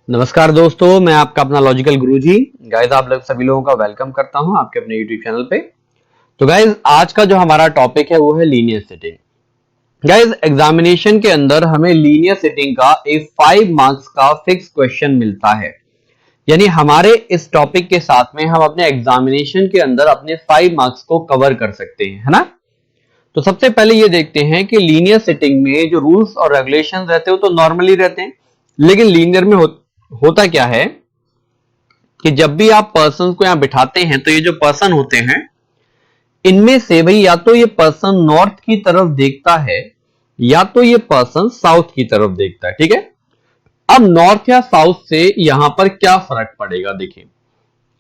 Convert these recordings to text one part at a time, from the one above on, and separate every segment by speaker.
Speaker 1: नमस्कार दोस्तों, मैं आपका अपना लॉजिकल गुरुजी। गाइस, आप लोग सभी लोगों का वेलकम करता हूं आपके अपने यूट्यूब चैनल पे। तो गाइस, आज का जो हमारा टॉपिक है वो है लीनियर सेटिंग। गाइस, एग्जामिनेशन के अंदर हमें लीनियर सेटिंग का एक 5 मार्क्स का फिक्स क्वेश्चन मिलता है। यानी हमारे इस टॉपिक के साथ में हम अपने एग्जामिनेशन के अंदर अपने 5 मार्क्स को कवर कर सकते हैं, है ना। तो सबसे पहले ये देखते हैं कि लीनियर सेटिंग में जो रूल्स और रेगुलेशन रहते हैं वो तो नॉर्मली रहते हैं, लेकिन लीनियर में होता क्या है कि जब भी आप पर्सन को यहां बिठाते हैं तो ये जो पर्सन होते हैं इनमें से भाई या तो ये पर्सन नॉर्थ की तरफ देखता है या तो ये पर्सन साउथ की तरफ देखता है। ठीक है, अब नॉर्थ या साउथ से यहां पर क्या फर्क पड़ेगा। देखिए,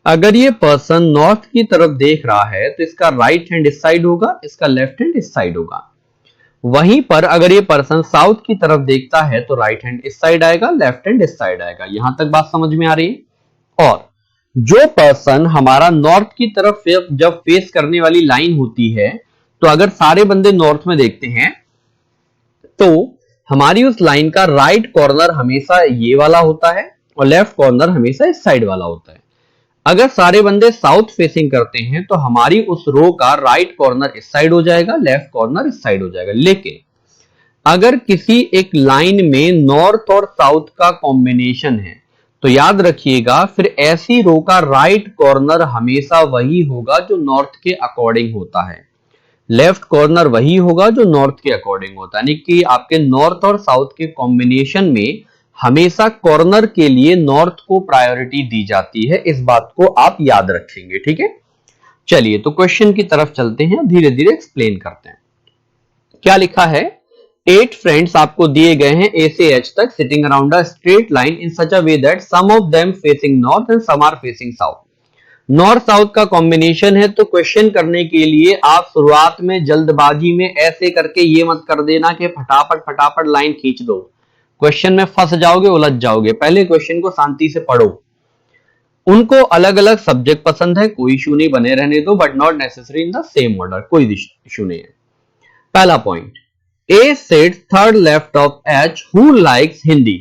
Speaker 1: अगर ये पर्सन नॉर्थ की तरफ देख रहा है तो इसका राइट हैंड इस साइड होगा, इसका लेफ्ट हैंड इस साइड होगा। वहीं पर अगर ये पर्सन साउथ की तरफ देखता है तो राइट हैंड इस साइड आएगा, लेफ्ट हैंड इस साइड आएगा। यहां तक बात समझ में आ रही है। और जो पर्सन हमारा नॉर्थ की तरफ जब फेस करने वाली लाइन होती है तो अगर सारे बंदे नॉर्थ में देखते हैं तो हमारी उस लाइन का राइट कॉर्नर हमेशा ये वाला होता है और लेफ्ट कॉर्नर हमेशा इस साइड वाला होता है। अगर सारे बंदे साउथ फेसिंग करते हैं तो हमारी उस रो का राइट कॉर्नर इस साइड हो जाएगा, लेफ्ट कॉर्नर इस साइड हो जाएगा। लेकिन अगर किसी एक लाइन में नॉर्थ और साउथ का कॉम्बिनेशन है तो याद रखिएगा फिर ऐसी रो का राइट कॉर्नर हमेशा वही होगा जो नॉर्थ के अकॉर्डिंग होता है, लेफ्ट कॉर्नर वही होगा जो नॉर्थ के अकॉर्डिंग होता है। यानी कि आपके नॉर्थ और साउथ के कॉम्बिनेशन में हमेशा कॉर्नर के लिए नॉर्थ को प्रायोरिटी दी जाती है। इस बात को आप याद रखेंगे, ठीक है। चलिए तो क्वेश्चन की तरफ चलते हैं, धीरे धीरे एक्सप्लेन करते हैं। क्या लिखा है, 8 फ्रेंड्स आपको दिए गए हैं ए से एच तक, sitting around a straight line in such a way that some of them facing north and some are facing south. North south का कॉम्बिनेशन है तो क्वेश्चन करने के लिए आप शुरुआत में जल्दबाजी में ऐसे करके ये मत कर देना कि फटाफट फटाफट लाइन खींच दो, क्वेश्चन में फंस जाओगे, उलझ जाओगे। पहले क्वेश्चन को शांति से पढ़ो। उनको अलग अलग सब्जेक्ट पसंद है, कोई इशू नहीं, बने रहने दो, but not necessary in the same order, कोई इशू नहीं है। पहला point, A seats third left of H who likes Hindi.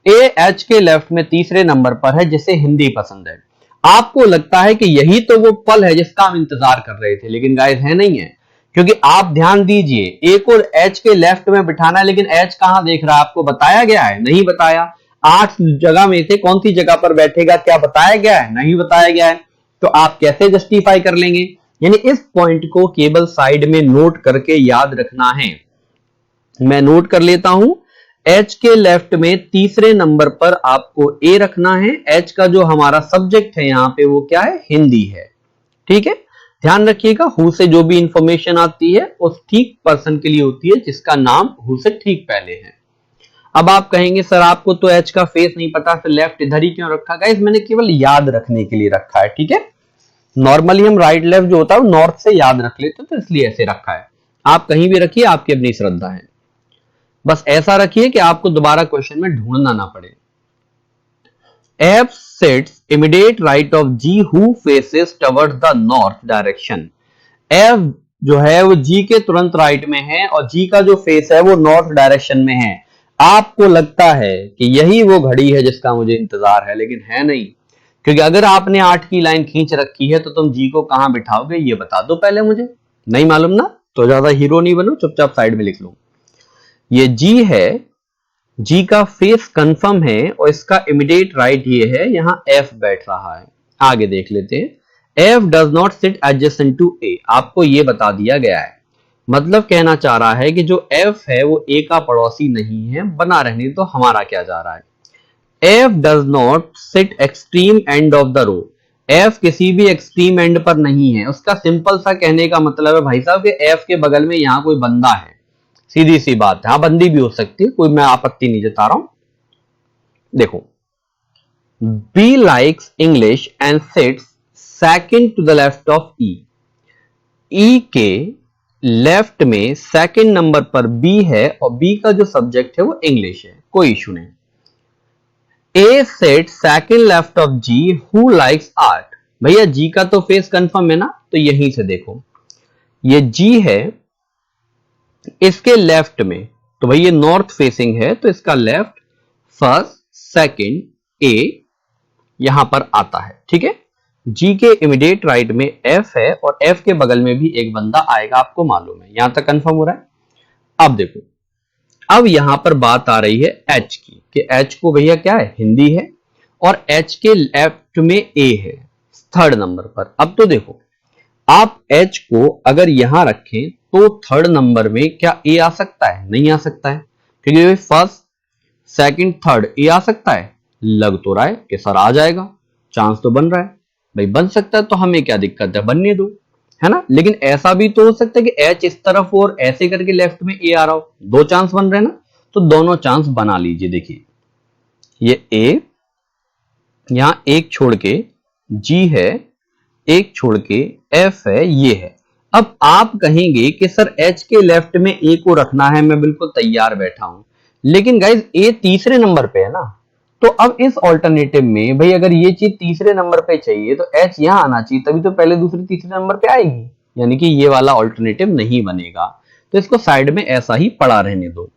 Speaker 1: A H के लेफ्ट में तीसरे नंबर पर है जिसे हिंदी पसंद है। आपको लगता है कि यही तो वो पल है जिसका हम इंतजार कर रहे थे, लेकिन गाइस है नहीं है। क्योंकि आप ध्यान दीजिए, ए को एच के लेफ्ट में बिठाना है, लेकिन एच कहां देख रहा है आपको बताया गया है? नहीं बताया। 8 जगह में से कौन सी जगह पर बैठेगा क्या बताया गया है? नहीं बताया गया है। तो आप कैसे जस्टिफाई कर लेंगे? यानी इस पॉइंट को केवल साइड में नोट करके याद रखना है। मैं नोट कर लेता हूं, एच के लेफ्ट में तीसरे नंबर पर आपको ए रखना है। एच का जो हमारा सब्जेक्ट है यहां पे वो क्या है? हिंदी है। ठीक है, ध्यान रखिएगा, हु से जो भी इंफॉर्मेशन आती है उस ठीक पर्सन के लिए होती है जिसका नाम हु से ठीक पहले है। अब आप कहेंगे सर आपको तो एच का फेस नहीं पता, फिर लेफ्ट इधर ही क्यों रखा? गाइस मैंने केवल याद रखने के लिए रखा है, ठीक है। नॉर्मली हम राइट लेफ्ट जो होता है वो नॉर्थ से याद रख लेते तो इसलिए ऐसे रखा है। आप कहीं भी रखिए, आपकी अपनी श्रद्धा है। बस ऐसा रखिए कि आपको दोबारा क्वेश्चन में ढूंढना ना पड़े। F sits immediate right of G who faces towards the north direction। F जो है वो G के तुरंत राइट में है और G का जो फेस है वो नॉर्थ डायरेक्शन में है। आपको लगता है कि यही वो घड़ी है जिसका मुझे इंतजार है, लेकिन है नहीं। क्योंकि अगर आपने 8 की लाइन खींच रखी है तो तुम G को कहां बिठाओगे ये बता दो पहले मुझे। नहीं मालूम ना, तो ज्यादा हीरो नहीं बनो, चुपचाप साइड में लिख लो। ये G है, G का फेस कंफर्म है और इसका इमीडिएट राइट ये है, यहां F बैठ रहा है। आगे देख लेते हैं, F does not sit adjacent to A। आपको ये बता दिया गया है, मतलब कहना चाह रहा है कि जो F है वो A का पड़ोसी नहीं है। बना रहने तो हमारा क्या जा रहा है, F does not sit extreme end of the row। F किसी भी एक्सट्रीम एंड पर नहीं है। उसका सिंपल सा कहने का मतलब है भाई साहब कि F के बगल में यहां कोई बंदा है, सीधी सी बात है। हाँ, बंदी भी हो सकती है, कोई मैं आपत्ति नहीं जता रहा हूं। देखो, B likes English and sits second to the left of E। E के लेफ्ट में सेकंड नंबर पर B है और B का जो सब्जेक्ट है वो इंग्लिश है, कोई इशू नहीं। A sits second left of G who likes art। भैया G का तो फेस कंफर्म है ना, तो यहीं से देखो, ये G है, इसके लेफ्ट में, तो भाई ये नॉर्थ फेसिंग है तो इसका लेफ्ट, फर्स्ट, सेकंड, ए यहां पर आता है, ठीक है। जी के इमीडिएट राइट में एफ है और एफ के बगल में भी एक बंदा आएगा, आपको मालूम है। यहां तक कंफर्म हो रहा है। अब देखो, अब यहां पर बात आ रही है एच की, कि एच को भैया क्या है, हिंदी है, और एच के लेफ्ट में ए है थर्ड नंबर पर। अब तो देखो, आप एच को अगर यहां रखें तो थर्ड नंबर में क्या ए आ सकता है? नहीं आ सकता है, क्योंकि फर्स्ट सेकंड थर्ड ए आ सकता है? लग तो रहा है कि सर आ जाएगा, चांस तो बन रहा है। भाई बन सकता है तो हमें क्या दिक्कत है, बनने दो, है ना। लेकिन ऐसा भी तो हो सकता है कि एच इस तरफ और ऐसे करके लेफ्ट में ए आ रहा हो, दो चांस बन रहे हैं ना, तो दोनों चांस बना लीजिए। देखिए ये ए, यहां एक छोड़ के जी है, एक छोड़ के एफ है, ये है। अब आप कहेंगे कि सर एच के लेफ्ट में ए को रखना है, मैं बिल्कुल तैयार बैठा हूं, लेकिन गाइज ए तीसरे नंबर पे है ना। तो अब इस ऑल्टरनेटिव में भाई अगर ये चीज तीसरे नंबर पे चाहिए तो एच यहां आना चाहिए, तभी तो पहले दूसरे तीसरे नंबर पे आएगी, यानी कि ये वाला ऑल्टरनेटिव नहीं बनेगा। तो इसको साइड में ऐसा ही पड़ा रहने दो।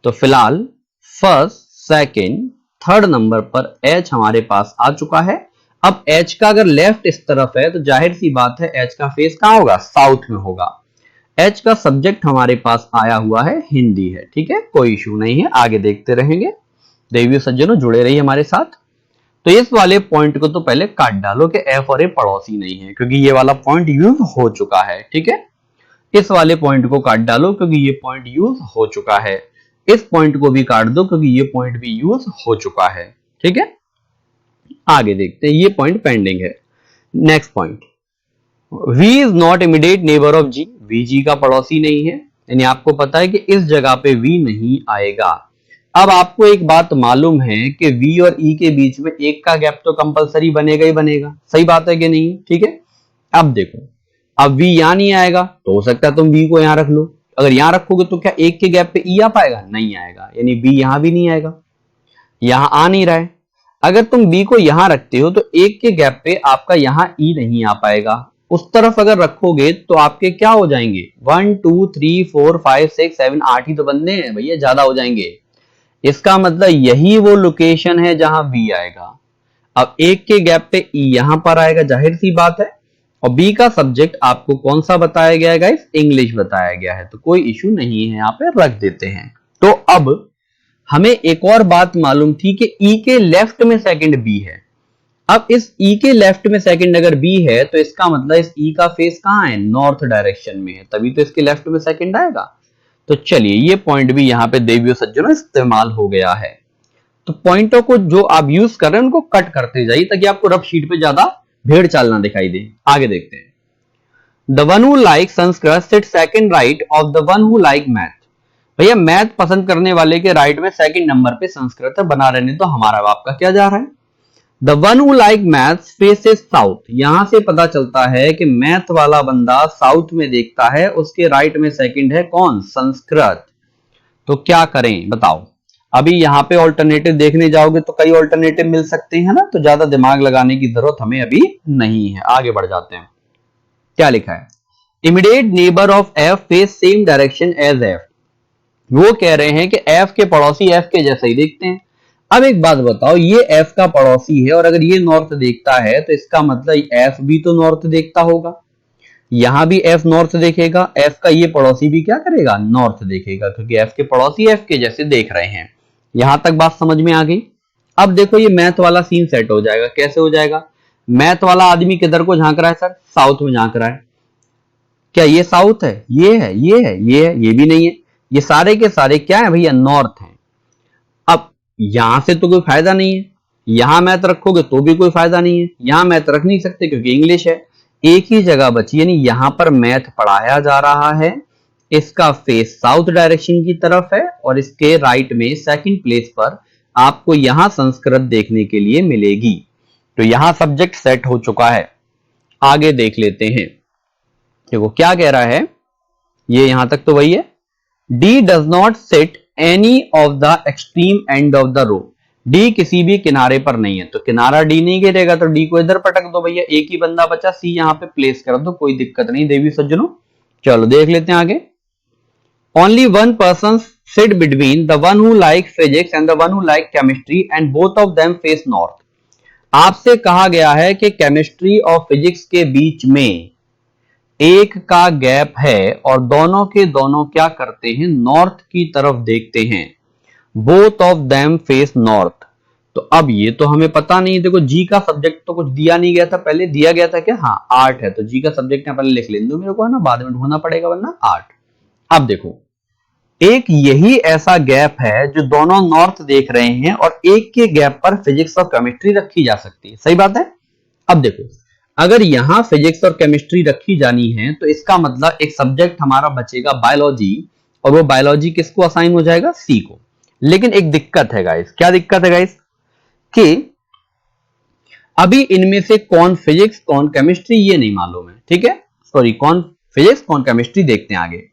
Speaker 1: तो फिलहाल फर्स्ट सेकंड थर्ड नंबर पर एच हमारे पास आ चुका है। अब एच का अगर लेफ्ट इस तरफ है तो जाहिर सी बात है एच का फेस कहां होगा, साउथ में होगा। एच का सब्जेक्ट हमारे पास आया हुआ है, हिंदी है, ठीक है, कोई इशू नहीं है, आगे देखते रहेंगे। देवियों सज्जनों जुड़े रहिए हमारे साथ। तो इस वाले पॉइंट को तो पहले काट डालो कि एफ और ए पड़ोसी नहीं है, क्योंकि ये वाला पॉइंट यूज हो चुका है, ठीक है। इस वाले पॉइंट को काट डालो क्योंकि ये पॉइंट यूज हो चुका है। इस पॉइंट को भी काट दो क्योंकि ये पॉइंट भी यूज हो चुका है, ठीक है। आगे देखते हैं, ये पॉइंट पेंडिंग है। Next point, V is not immediate neighbour of G, V G का पड़ोसी नहीं है, यानी आपको पता है कि इस जगह पे V नहीं आएगा। अब आपको एक बात मालूम है कि V और E के बीच में एक का गैप तो कंपलसरी बनेगा ही बनेगा, सही बात है कि नहीं, ठीक है। अब देखो, अब V यहां नहीं आएगा तो हो सकता है तुम V को यहां रख लो, अगर यहां रखोगे तो क्या एक के गैप पे E आ पाएगा? नहीं आएगा, यानी B यहां भी नहीं आएगा, यहां आ नहीं रहा है। अगर तुम बी को यहां रखते हो तो एक के गैप पे आपका यहां ई नहीं आ पाएगा। उस तरफ अगर रखोगे तो आपके क्या हो जाएंगे, 1 2 3 4 5 6 7 8 ही तो बनने हैं भैया, ज्यादा हो जाएंगे। इसका मतलब यही वो लोकेशन है जहां बी आएगा। अब एक के गैप पे ई यहां पर आएगा, जाहिर सी बात है, और बी का सब्जेक्ट आपको कौन सा बताया गया है गाइस, इंग्लिश बताया गया है, तो कोई इशू नहीं है, यहां पे रख देते हैं। तो अब हमें एक और बात मालूम थी कि ई के लेफ्ट में सेकंड बी है। अब इस ई के लेफ्ट में सेकंड अगर बी है तो इसका मतलब इस ई का फेस कहां है, नॉर्थ डायरेक्शन में है, तभी तो इसके लेफ्ट में सेकंड आएगा। तो चलिए ये पॉइंट भी यहां पे देवियों सज्जनों इस्तेमाल हो गया है। तो पॉइंटों को जो आप यूज कर रहे हैं उनको कट करते जाइए ताकि आपको रफ शीट पे ज्यादा भेड़ चाल ना दिखाई दे। आगे देखते हैं, the one who like Sanskrit sit second right of the one who like math. भैया मैथ पसंद करने वाले के राइट में सेकंड नंबर पे संस्कृत बना रहने, तो हमारा आपका क्या जा रहा है, the one who like maths faces south. यहां से पता चलता है कि मैथ वाला बंदा साउथ में देखता है, उसके राइट में सेकंड है कौन, संस्कृत। तो क्या करें बताओ, अभी यहां पे ऑल्टरनेटिव देखने जाओगे तो कई ऑल्टरनेटिव मिल सकते हैं ना, तो ज्यादा दिमाग लगाने की जरूरत हमें अभी नहीं है। आगे बढ़ जाते हैं, क्या लिखा है, immediate neighbour of F face same direction as F. वो कह रहे हैं कि एफ के पड़ोसी एफ के जैसे ही देखते हैं। अब एक बात बताओ, ये एफ का पड़ोसी है और अगर ये नॉर्थ देखता है तो इसका मतलब एफ भी तो नॉर्थ देखता होगा, यहां भी एफ नॉर्थ देखेगा, एफ का ये पड़ोसी भी क्या करेगा, नॉर्थ देखेगा, क्योंकि एफ के पड़ोसी एफ के जैसे देख रहे हैं। यहां तक बात समझ में आ गई। अब देखो ये मैथ वाला सीन सेट हो जाएगा, कैसे हो जाएगा, मैथ वाला आदमी किधर को झांक रहा है सर, साउथ में झांक रहा है। क्या ये साउथ है, ये है, ये है, ये है, ये भी नहीं है, ये सारे के सारे क्या है भैया, नॉर्थ हैं। अब यहां से तो कोई फायदा नहीं है, यहां मैथ रखोगे तो भी कोई फायदा नहीं है, यहां मैथ रख नहीं सकते क्योंकि इंग्लिश है। एक ही जगह बची, यानी यहां पर मैथ पढ़ाया जा रहा है, इसका फेस साउथ डायरेक्शन की तरफ है और इसके राइट में सेकंड प्लेस पर आपको यहां संस्कृत देखने के लिए मिलेगी। तो यहां सब्जेक्ट सेट हो चुका है। आगे देख लेते हैं, देखो क्या कह रहा है, ये यहां तक तो वही है, D does not sit any of the extreme end of the row। D किसी भी किनारे पर नहीं है, तो किनारा D नहीं गिरेगा तो D को इधर पटक दो भैया, एक ही बंदा बचा, C यहां पे प्लेस कर दो, कोई दिक्कत नहीं देवी सज्जनों। चलो देख लेते हैं आगे, only one person sit between the one who like physics and the one who like chemistry and both of them face north. आपसे कहा गया है कि केमिस्ट्री और फिजिक्स के बीच में एक का गैप है और दोनों के दोनों क्या करते हैं, नॉर्थ की तरफ देखते हैं। Both of them face north. तो अब ये तो हमें पता नहीं, देखो जी का सब्जेक्ट तो कुछ दिया नहीं गया था, पहले दिया गया था क्या, हाँ आर्ट है, तो जी का सब्जेक्ट यहाँ पहले लिख लेने दो मेरे को, है ना, बाद में ढूंढना पड़ेगा वरना आर्ट। अब देखो एक यही ऐसा गैप है जो दोनों नॉर्थ देख रहे हैं और एक के गैप पर फिजिक्स और केमिस्ट्री रखी जा सकती है, सही बात है। अब देखो अगर यहां फिजिक्स और केमिस्ट्री रखी जानी है तो इसका मतलब एक सब्जेक्ट हमारा बचेगा बायोलॉजी, और वो बायोलॉजी किसको असाइन हो जाएगा, सी को। लेकिन एक दिक्कत है गाइस, क्या दिक्कत है गाइस, कि अभी इनमें से कौन फिजिक्स कौन केमिस्ट्री ये नहीं मालूम है, ठीक है, सॉरी कौन फिजिक्स कौन केमिस्ट्री देखते हैं आगे।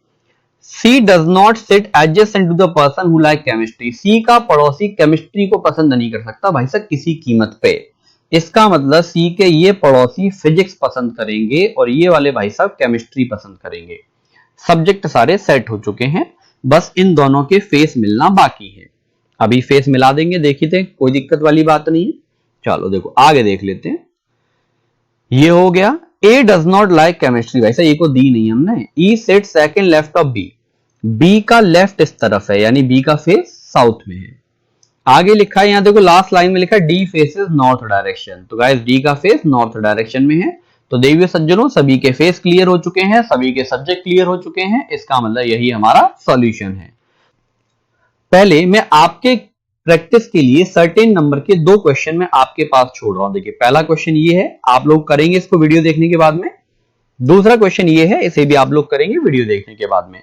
Speaker 1: C does not sit adjacent to the person who like chemistry। C का पड़ोसी केमिस्ट्री को पसंद नहीं कर सकता भाई साहब किसी कीमत पे। इसका मतलब C के ये पड़ोसी फिजिक्स पसंद करेंगे और ये वाले भाई साहब केमिस्ट्री पसंद करेंगे। सब्जेक्ट सारे सेट हो चुके हैं, बस इन दोनों के फेस मिलना बाकी है। अभी फेस मिला देंगे, देखी थे, कोई दिक्कत वाली बात नहीं है। चलो देखो आगे देख लेते हैं। ये हो गया A does not like chemistry, वैसे ए को दी नहीं हमने। E sits second left of B। B का लेफ्ट इस तरफ है, यानी B का फेस साउथ में है। आगे लिखा है, यहां देखो लास्ट लाइन में लिखा है D faces नॉर्थ डायरेक्शन। तो गाइस D का फेस नॉर्थ डायरेक्शन में है। तो देवियों सज्जनों सभी के फेस क्लियर हो चुके हैं, सभी के सब्जेक्ट क्लियर हो चुके हैं, इसका मतलब यही हमारा सॉल्यूशन है। पहले मैं आपके प्रैक्टिस के लिए सर्टेन नंबर के 2 क्वेश्चन में आपके पास छोड़ रहा हूं। देखिए पहला क्वेश्चन ये है, आप लोग करेंगे इसको वीडियो देखने के बाद में। दूसरा क्वेश्चन ये है, इसे भी आप लोग करेंगे वीडियो देखने के बाद में।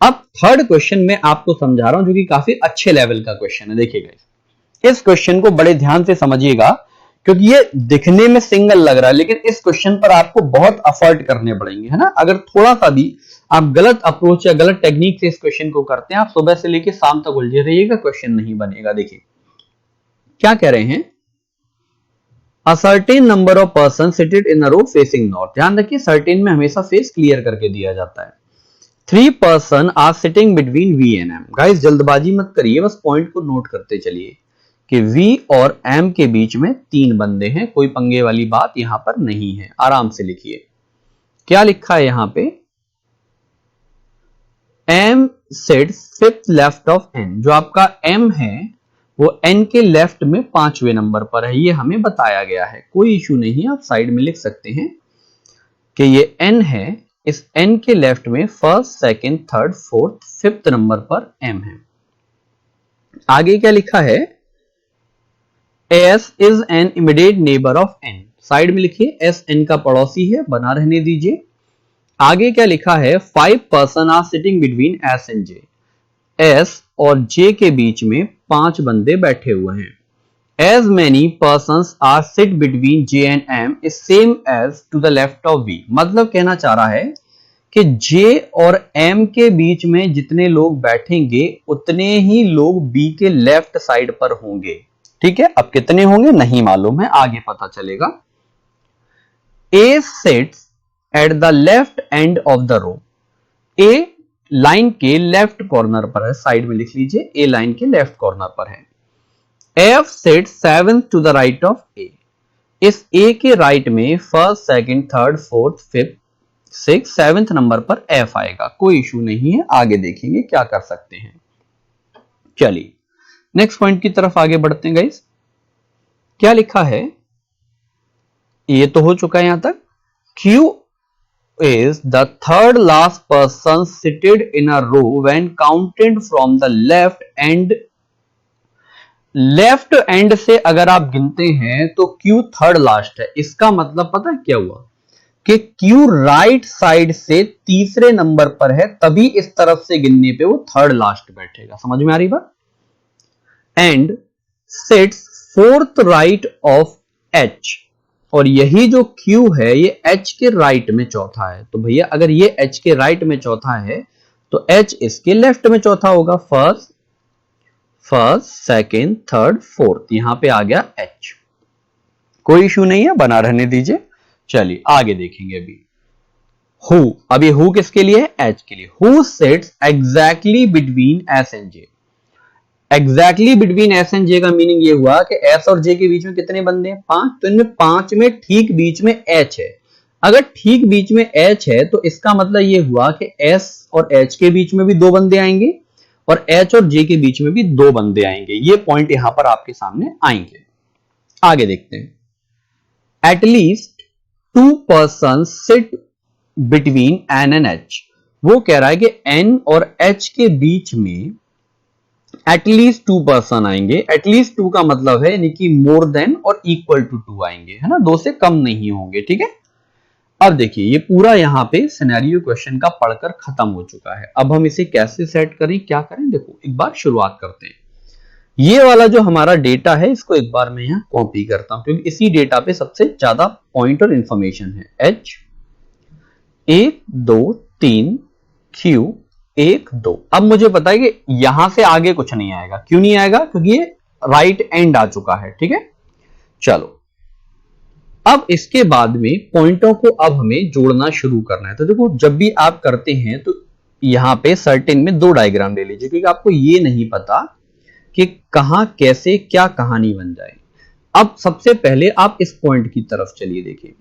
Speaker 1: अब थर्ड क्वेश्चन मैं आपको समझा रहा हूं जो कि काफी अच्छे लेवल का क्वेश्चन है। देखिएगा इस क्वेश्चन को बड़े ध्यान से समझिएगा, क्योंकि ये दिखने में सिंगल लग रहा है लेकिन इस क्वेश्चन पर आपको बहुत एफर्ट करने पड़ेंगे, है ना। अगर थोड़ा सा भी आप गलत अप्रोच या गलत टेक्निक से इस क्वेश्चन को करते हैं, आप सुबह से लेकर शाम तक उलझे रहिएगा, क्वेश्चन नहीं बनेगा। देखिए क्या कह रहे हैं, A certain number of persons seated in a row facing north। ध्यान रखिए सर्टेन में हमेशा फेस क्लियर करके दिया जाता है। 3 person are sitting between V and M। Guys जल्दबाजी मत करिए, बस पॉइंट को नोट करते चलिए कि V और M के बीच में 3 बंदे हैं, कोई पंगे वाली बात यहां पर नहीं है, आराम से लिखिए। क्या लिखा है यहां पे, M sits fifth left of N। जो आपका M है वो N के लेफ्ट में 5वें नंबर पर है, ये हमें बताया गया है, कोई इशू नहीं है, आप साइड में लिख सकते हैं कि ये N है, इस N के लेफ्ट में first second third fourth 5th number पर M है। आगे क्या लिखा है, S is an immediate neighbor of N। Side में लिखिए S N का पड़ोसी है, बना रहने दीजिए। आगे क्या लिखा है, 5 person are sitting between S and J। S और J के बीच में 5 बंदे बैठे हुए हैं। As many persons are sit between J and M is same as to the left of V। मतलब कहना चाह रहा है कि J और M के बीच में जितने लोग बैठेंगे उतने ही लोग B के लेफ्ट साइड पर होंगे, ठीक है। अब कितने होंगे नहीं मालूम है, आगे पता चलेगा। A sits at the left end of the row। A line के लेफ्ट कॉर्नर पर है, साइड में लिख लीजिए, A लाइन के लेफ्ट कॉर्नर पर है। F sits 7th to the right of A। इस A के राइट में first second third fourth fifth 6 7th number पर F आएगा, कोई इशू नहीं है, आगे देखेंगे क्या कर सकते हैं। चलिए नेक्स्ट पॉइंट की तरफ आगे बढ़ते हैं गाइस। क्या लिखा है, ये तो हो चुका है यहां तक। Q is the third last person seated in a row when counted from the left end। Left and से अगर आप गिनते हैं तो Q थर्ड लास्ट है। इसका मतलब पता है क्या हुआ कि Q राइट साइड से तीसरे नंबर पर है, तभी इस तरफ से गिनने पे वो थर्ड लास्ट बैठेगा। समझ में आ रही बात। And seats fourth right of H। और यही जो Q है ये H के राइट में चौथा है। तो भैया अगर ये H के राइट में चौथा है तो H इसके लेफ्ट में चौथा होगा। फर्स्ट सेकंड थर्ड फोर्थ, यहां पे आ गया H, कोई इशू नहीं है, बना रहने दीजिए। चलिए आगे देखेंगे। अभी हु, अब ये हु किसके लिए है? एच के लिए। Who sits exactly between S and J. Exactly between S and J का मीनिंग ये हुआ कि एस और जे के बीच में कितने बंदे हैं? 5। तो इनमें 5 में ठीक बीच में एच है। अगर ठीक बीच में एच है तो इसका मतलब ये हुआ कि एस और एच के बीच में भी 2 बंदे आएंगे और एच और जे के बीच में भी 2 बंदे आएंगे। ये पॉइंट यहां पर आपके सामने आएंगे। आगे देखते हैं। At least 2 person sit between N and H. वो कह रहा है कि एन और एच के बीच में एटलीस्ट 2 पर्सन आएंगे। एटलीस्ट 2 का मतलब है यानी कि मोर देन और इक्वल टू 2 आएंगे, है ना, 2 से कम नहीं होंगे। ठीक है, अब देखिए ये पूरा यहां पे सिनेरियो क्वेश्चन का पढ़कर खत्म हो चुका है। अब हम इसे कैसे सेट करें, क्या करें, देखो एक बार शुरुआत करते हैं। ये वाला जो हमारा डेटा है इसको एक बार मैं यहां कॉपी करता हूं क्योंकि इसी डेटा पे सबसे ज्यादा पॉइंट और इंफॉर्मेशन है। H 1 2 3 Q 1 2। अब मुझे पता है कि यहां से आगे कुछ नहीं आएगा। क्यों नहीं आएगा? क्योंकि ये राइट एंड आ चुका है। ठीक है, चलो अब इसके बाद में पॉइंटों को अब हमें जोड़ना शुरू करना है। तो देखो जब भी आप करते हैं तो यहां पे सर्टेन में 2 डायग्राम ले लीजिए क्योंकि आपको ये नहीं पता कि कहां कैसे क्या कहानी बन जाए। अब सबसे पहले आप इस पॉइंट की तरफ चलिए। देखिए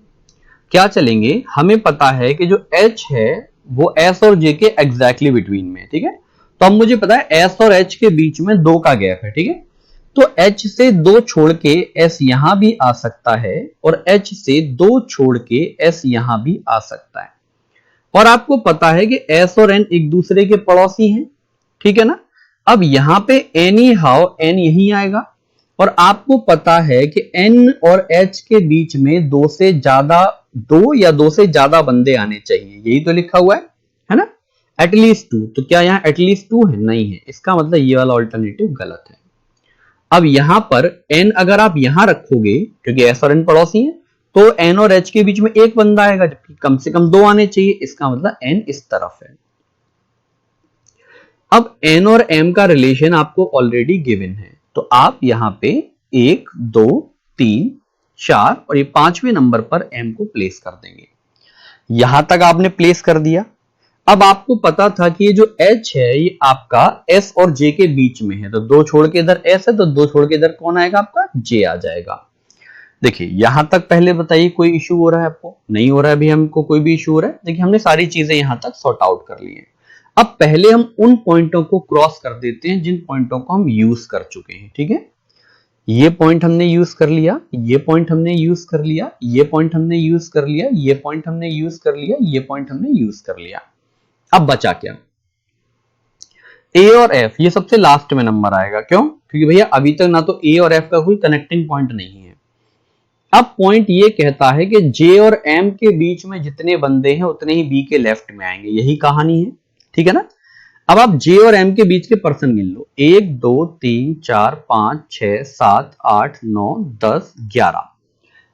Speaker 1: क्या चलेंगे, हमें पता है कि जो H है वो S और J के एग्जैक्टली बिटवीन में। ठीक है, तो अब मुझे पता है S और H के बीच में 2 का गैप है। ठीक है, तो H से 2 छोड़ के S यहां भी आ सकता है और H से 2 छोड़ के S यहां भी आ सकता है। और आपको पता है कि S और N एक दूसरे के पड़ोसी हैं। ठीक है ना, अब यहां पे एनी हाउ N यही आएगा और आपको पता है कि N और H के बीच में 2 या 2 से ज्यादा बंदे आने चाहिए। यही तो लिखा हुआ है ना, एटलीस्ट 2। तो क्या यहां एटलीस्ट 2 है? नहीं है। इसका मतलब ये वाला ऑल्टरनेटिव गलत है। अब यहां पर N अगर आप यहां रखोगे क्योंकि S और N पड़ोसी हैं तो N और H के बीच में 1 बंदा आएगा जबकि कम से कम 2 आने चाहिए। इसका मतलब N इस तरफ है। अब N और M का रिलेशन आपको ऑलरेडी गिवन है तो आप यहां पे 1 2 3 4 और ये 5वें नंबर पर M को प्लेस कर देंगे। यहां तक आपने प्लेस कर दिया। अब आपको पता था कि ये जो H है ये आपका S और J के बीच में है तो 2 छोड़ के इधर S है तो 2 छोड़ के इधर कौन आएगा? आपका J आ जाएगा। देखिए यहां तक पहले बताइए कोई इशू हो रहा है? आपको नहीं हो रहा है अभी, हमको कोई भी इशू हो रहा है? देखिए हमने सारी चीजें यहां तक सॉर्ट आउट कर ली है। अब पहले हम उन पॉइंटों को क्रॉस कर देते हैं जिन पॉइंटों को हम यूज कर चुके हैं। ठीक है, ये पॉइंट हमने यूज कर लिया, ये पॉइंट हमने यूज कर लिया, ये पॉइंट हमने यूज कर लिया, ये पॉइंट हमने यूज कर लिया, ये पॉइंट हमने यूज कर लिया। अब बचा क्या? ए और एफ, ये सबसे लास्ट में नंबर आएगा। क्यों? क्योंकि भैया अभी तक ना तो ए और एफ का कोई कनेक्टिंग पॉइंट नहीं है। अब पॉइंट ये कहता है कि जे और एम के बीच में जितने बंदे हैं उतने ही बी के लेफ्ट में आएंगे। यही कहानी है। ठीक है ना, अब आप जे और एम के बीच के पर्सन गिन लो। 1 2 3 4 5 6 7 8 9 10 11।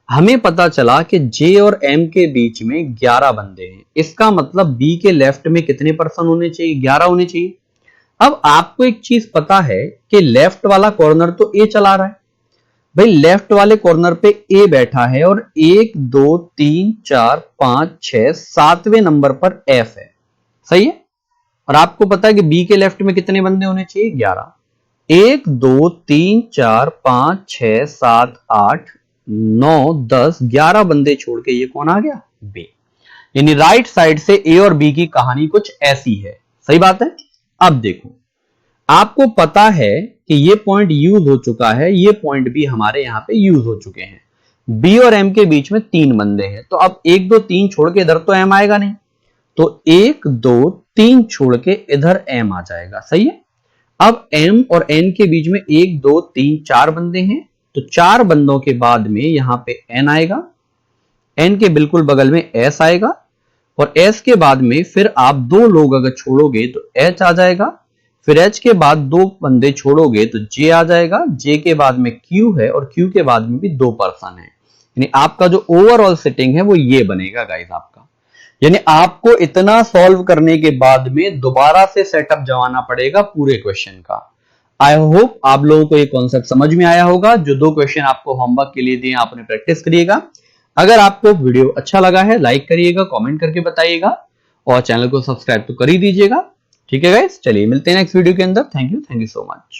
Speaker 1: हमें पता चला कि जे और एम के बीच में 11 बंदे हैं। इसका मतलब बी के लेफ्ट में कितने पर्सन होने चाहिए? 11 होने चाहिए। अब आपको एक चीज पता है कि लेफ्ट वाला कॉर्नर तो ए चला रहा है। भाई लेफ्ट वाले कॉर्नर पे ए बैठा है और 1 2 3 4 5 6 7वें नंबर पर एफ है। सही है, और आपको पता है कि बी के लेफ्ट में कितने बंदे होने चाहिए? 11। 1 2 3 4 5 6 7 8 9 10 11 बंदे छोड़ के ये कौन आ गया? बी। यानी राइट साइड से ए और बी की कहानी कुछ ऐसी है। सही बात है। अब देखो आपको पता है कि ये पॉइंट यूज हो चुका है, ये पॉइंट भी हमारे यहां पे यूज हो चुके हैं। बी और एम के बीच में 3 बंदे हैं तो अब 1 2 3 छोड़ के इधर तो एम आएगा नहीं, तो 1 2 3 छोड़ के इधर एम आ जाएगा। सही है। अब एम और एन के बीच में 1 2 3 4 बंदे हैं तो 4 बंदों के बाद में यहां पे एन आएगा, एन के बिल्कुल बगल में एस आएगा और एस के बाद में फिर आप 2 लोग अगर छोड़ोगे तो एच आ जाएगा, फिर एच के बाद 2 बंदे छोड़ोगे तो जे आ जाएगा, जे के बाद में क्यू है और क्यू के बाद में भी 2 पर्सन है। यानी आपका जो ओवरऑल सेटिंग है वो ये बनेगा गाइस आपका। यानी आपको इतना सॉल्व करने के बाद में दोबारा से सेटअप जमाना पड़ेगा पूरे क्वेश्चन का। आई होप आप लोगों को ये कॉन्सेप्ट समझ में आया होगा। जो 2 क्वेश्चन आपको होमवर्क के लिए दिए आपने प्रैक्टिस करिएगा। अगर आपको वीडियो अच्छा लगा है लाइक करिएगा, कमेंट करके बताइएगा और चैनल को सब्सक्राइब तो कर ही दीजिएगा। ठीक है गाइस, चलिए मिलते हैं नेक्स्ट वीडियो के अंदर। Thank you so much.